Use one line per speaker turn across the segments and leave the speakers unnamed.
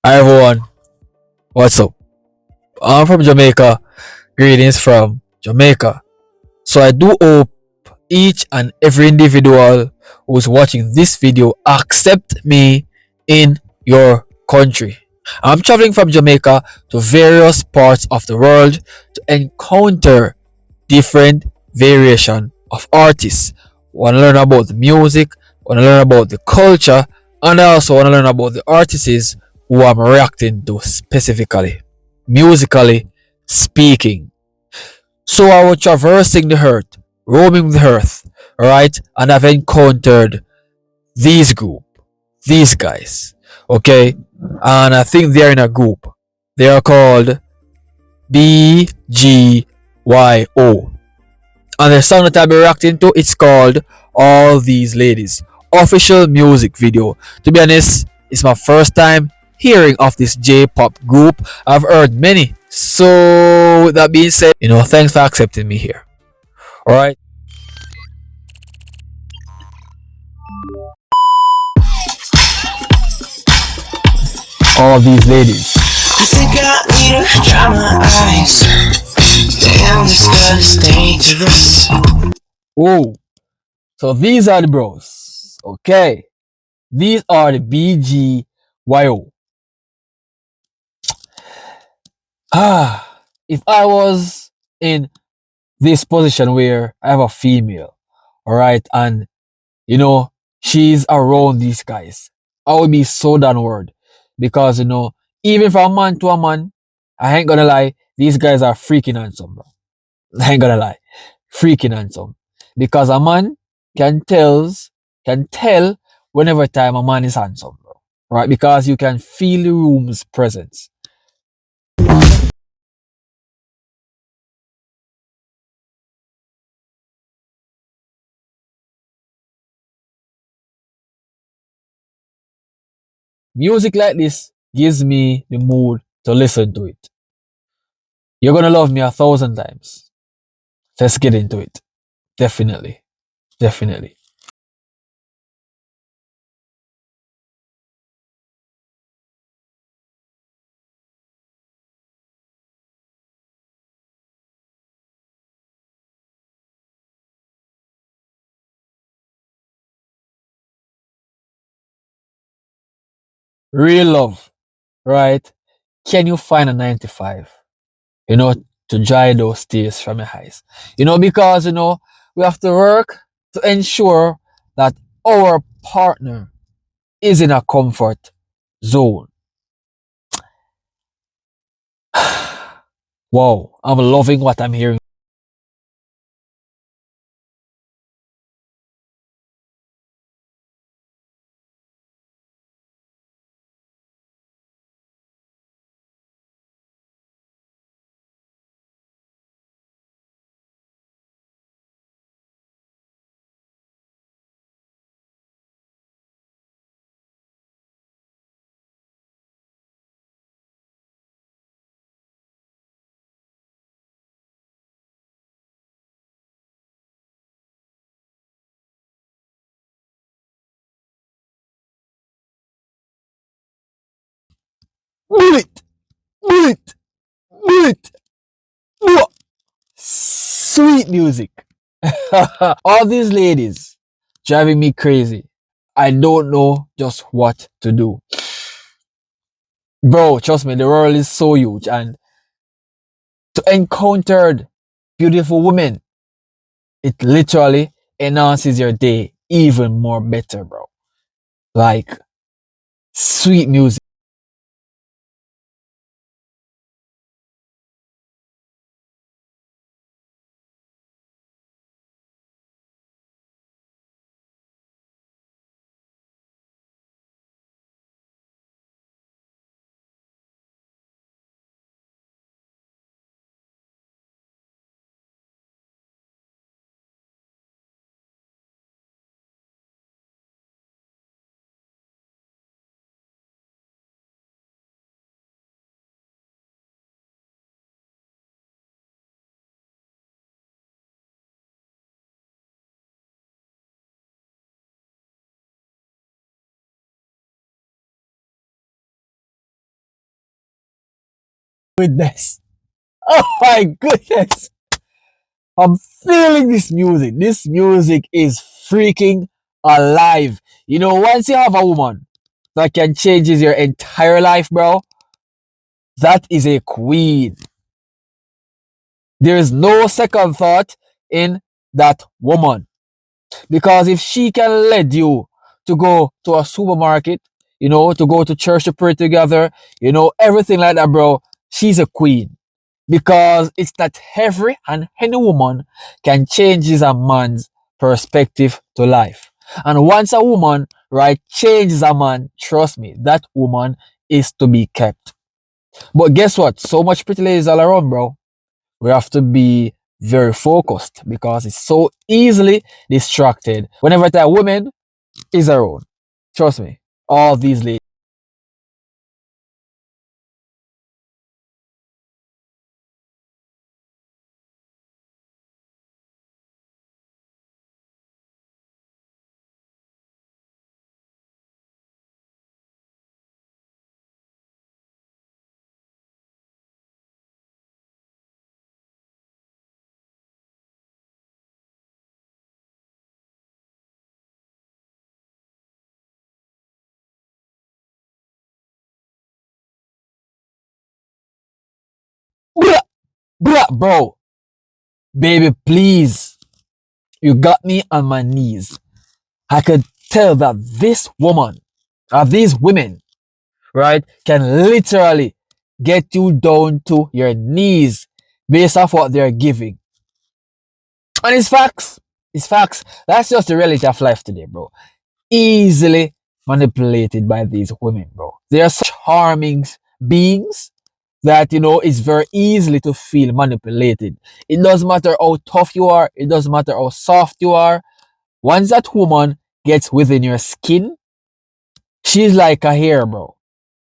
Hi everyone, what's up? I'm from Jamaica. Greetings from Jamaica. So I do hope each and every individual who's watching this video accept me in your country. I'm traveling from Jamaica to various parts of the world to encounter different variation of artists. Want to learn about the music, want to learn about the culture, and I also want to learn about the artists who I'm reacting to specifically, musically speaking. So I was traversing the earth, roaming the earth, right? And I've encountered these group, these guys, okay? And I think they're in a group. They are called BGYO. And the song that I'll be reacting to, it's called All These Ladies. Official music video. To be honest, it's my first time hearing of this J-pop group. I've heard many. So with that being said, thanks for accepting me here. Alright. All these ladies.
I think I need to dry my eyes. Damn, disgusting, dangerous.
Oh, so these are the bros. Okay. These are the BGYO. If I was in this position where I have a female, alright, and you know, she's around these guys, I would be so done worried. Because even from a man to a man, I ain't gonna lie, these guys are freaking handsome, bro. I ain't gonna lie. Freaking handsome. Because a man can tell whenever time a man is handsome, bro. Right? Because you can feel the room's presence. Music like this gives me the mood to listen to it. You're gonna love me 1,000 times. Let's get into it. Definitely. Definitely. Real love, right? Can you find a 95? You know, to dry those tears from your eyes. Because we have to work to ensure that our partner is in a comfort zone. Wow, I'm loving what I'm hearing. Bullet, bullet, bullet. Sweet music. All these ladies driving me crazy. I don't know just what to do. Bro, trust me, the world is so huge, and to encounter beautiful women, it literally enhances your day even more better, bro. Like sweet music. Goodness. Oh my goodness. I'm feeling this music. This music is freaking alive. You know, once you have a woman that can changes your entire life, bro, that is a queen. There is no second thought in that woman. Because if she can lead you to go to a supermarket, to go to church to pray together, everything like that, bro, she's a queen. Because it's not every and any woman can change a man's perspective to life. And once a woman, right, changes a man, trust me, that woman is to be kept. But guess what? So much pretty ladies all around, bro. We have to be very focused because it's so easily distracted whenever that woman is around. Trust me, all these ladies, bro, baby, please, you got me on my knees. I could tell that this woman, or these women, right, can literally get you down to your knees based off what they're giving. And it's facts. It's facts. That's just the reality of life today, bro. Easily manipulated by these women, bro. They are such charming beings that it's very easily to feel manipulated. It doesn't matter how tough you are, it doesn't matter how soft you are. Once that woman gets within your skin, she's like a hair, bro.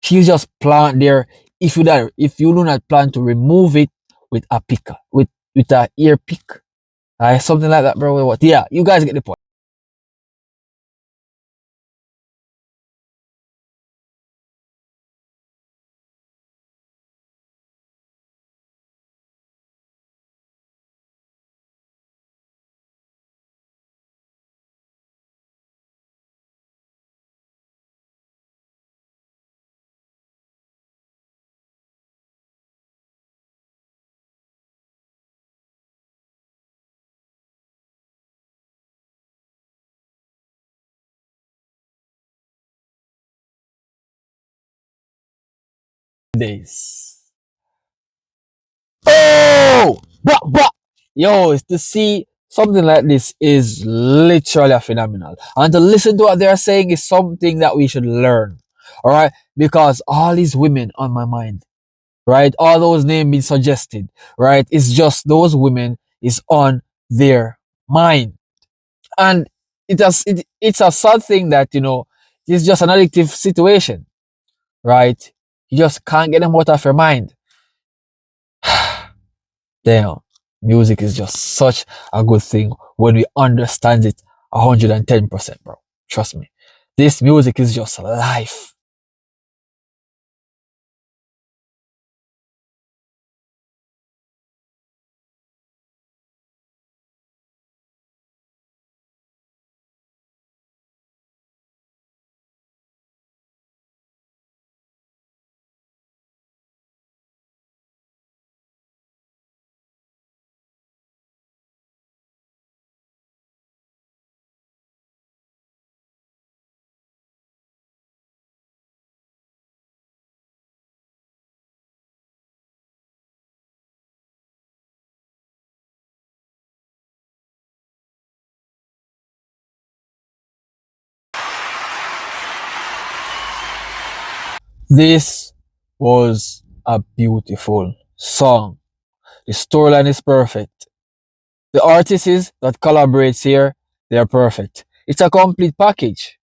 She's just plant there. If you do not plan to remove it with a picker, with a ear pick, something like that, bro. What? Yeah, you guys get the point. Days. Oh, but yo, it's to see something like this is literally a phenomenal, and to listen to what they are saying is something that we should learn. All right, because all these women on my mind, right, all those names being suggested, right, it's just those women is on their mind, and it's a sad thing that it's just an addictive situation, right? You just can't get them out of your mind. Damn, music is just such a good thing when we understand it 110%, bro. Trust me. This music is just life. This was a beautiful song. The storyline is perfect. The artists that collaborates here, they are perfect. It's a complete package,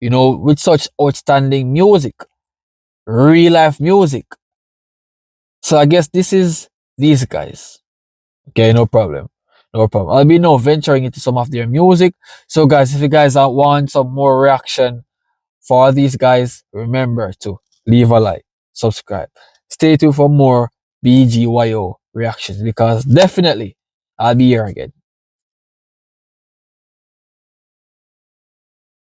with such outstanding music, real life music. So I guess this is these guys. Okay, no problem. No problem. I'll be now venturing into some of their music. So guys, if you guys want some more reaction for these guys, remember to leave a like, subscribe. Stay tuned for more BGYO reactions because definitely I'll be here again.